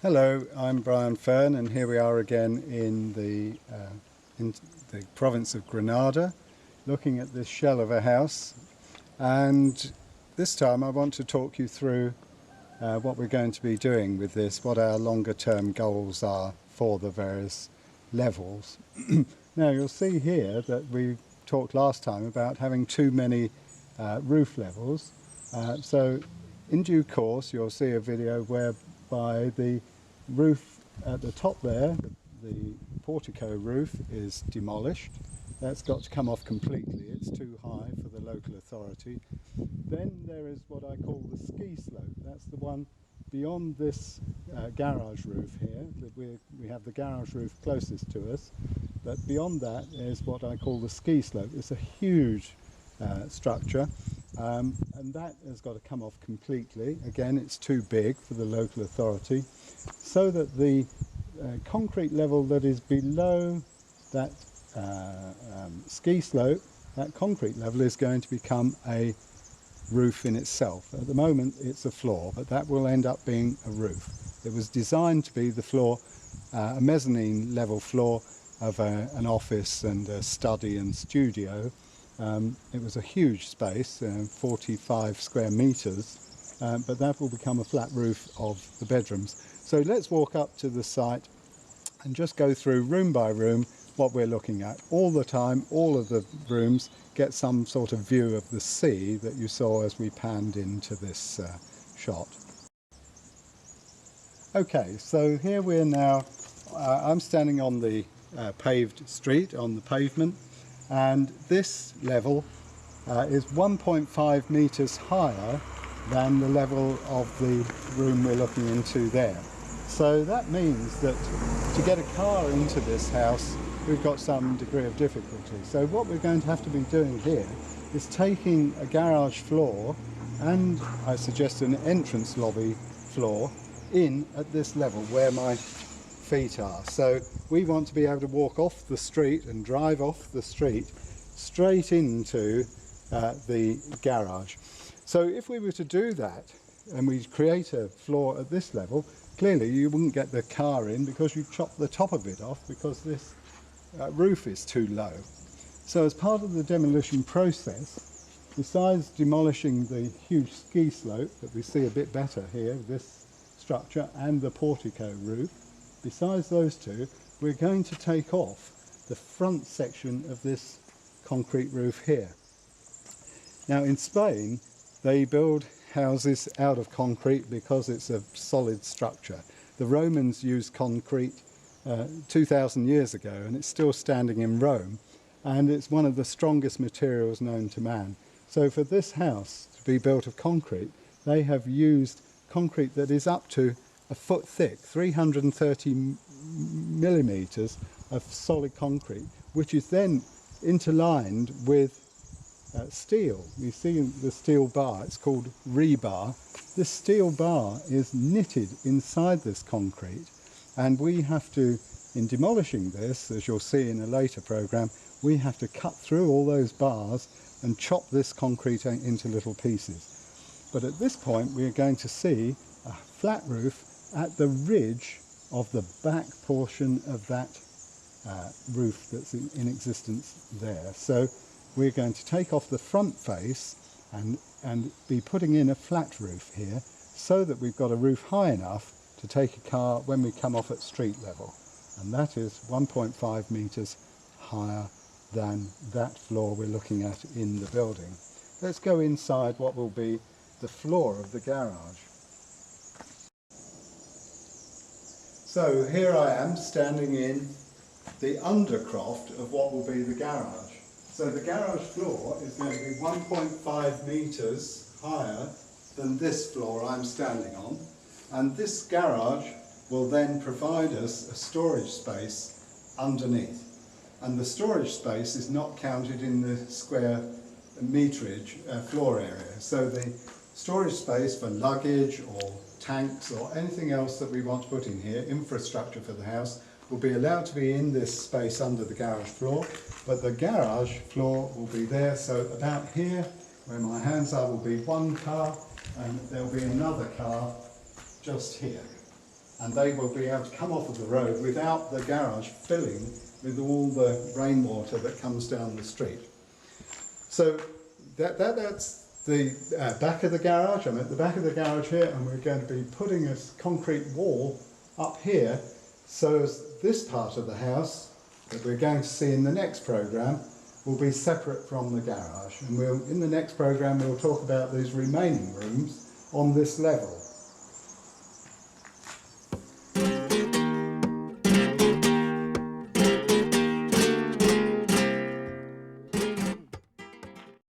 Hello, I'm Brian Fern, and here we are again in the province of Granada, looking at this shell of a house. And this time I want to talk you through what we're going to be doing with this, what our longer term goals are for the various levels. Now you'll see here that we talked last time about having too many roof levels. So in due course you'll see a video whereby the roof at the top there, the portico roof, is demolished. That's got to come off completely, it's too high for the local authority. Then there is what I call the ski slope. That's the one beyond this garage roof here. We have the garage roof closest to us, but beyond that is what I call the ski slope. It's a huge structure, and that has got to come off completely. Again, it's too big for the local authority, so that the concrete level that is below that ski slope, that concrete level, is going to become a roof in itself. At the moment it's a floor, but that will end up being a roof. It was designed to be the floor, a mezzanine level floor of an office and a study and studio. It was a huge space, 45 square metres, but that will become a flat roof of the bedrooms. So let's walk up to the site and just go through room by room what we're looking at. All the time, all of the rooms get some sort of view of the sea that you saw as we panned into this shot. Okay, so here we're now, I'm standing on the paved street, on the pavement, and this level is 1.5 metres higher than the level of the room we're looking into there. So that means that to get a car into this house we've got some degree of difficulty. So what we're going to have to be doing here is taking a garage floor and, I suggest, an entrance lobby floor in at this level where my feet are. So we want to be able to walk off the street and drive off the street straight into the garage. So if we were to do that and we create a floor at this level, clearly you wouldn't get the car in because you chop the top of it off because this roof is too low. So as part of the demolition process, besides demolishing the huge ski slope that we see a bit better here, this structure and the portico roof, besides those two, we're going to take off the front section of this concrete roof here. Now in Spain they build houses out of concrete because it's a solid structure. The Romans used concrete 2,000 years ago, and it's still standing in Rome, and it's one of the strongest materials known to man. So for this house to be built of concrete, they have used concrete that is up to a foot thick, 330 millimetres of solid concrete, which is then interlined with steel. You see the steel bar, it's called rebar. This steel bar is knitted inside this concrete, and we have to, in demolishing this, as you'll see in a later programme, we have to cut through all those bars and chop this concrete into little pieces. But at this point we're going to see a flat roof at the ridge of the back portion of that roof that's in existence there. So we're going to take off the front face and be putting in a flat roof here so that we've got a roof high enough to take a car when we come off at street level, and that is 1.5 metres higher than that floor we're looking at in the building. Let's go inside what will be the floor of the garage. So here I am standing in the undercroft of what will be the garage. So the garage floor is going to be 1.5 metres higher than this floor I'm standing on. And this garage will then provide us a storage space underneath. And the storage space is not counted in the square meterage floor area. So the storage space for luggage or tanks or anything else that we want to put in here, infrastructure for the house, will be allowed to be in this space under the garage floor. But the garage floor will be there, so about here, where my hands are, will be one car, and there'll be another car just here. and they will be able to come off of the road without the garage filling with all the rainwater that comes down the street. So that's the back of the garage. I'm at the back of the garage here, and we're going to be putting a concrete wall up here, so as this part of the house that we're going to see in the next programme will be separate from the garage. And in the next programme we'll talk about these remaining rooms on this level.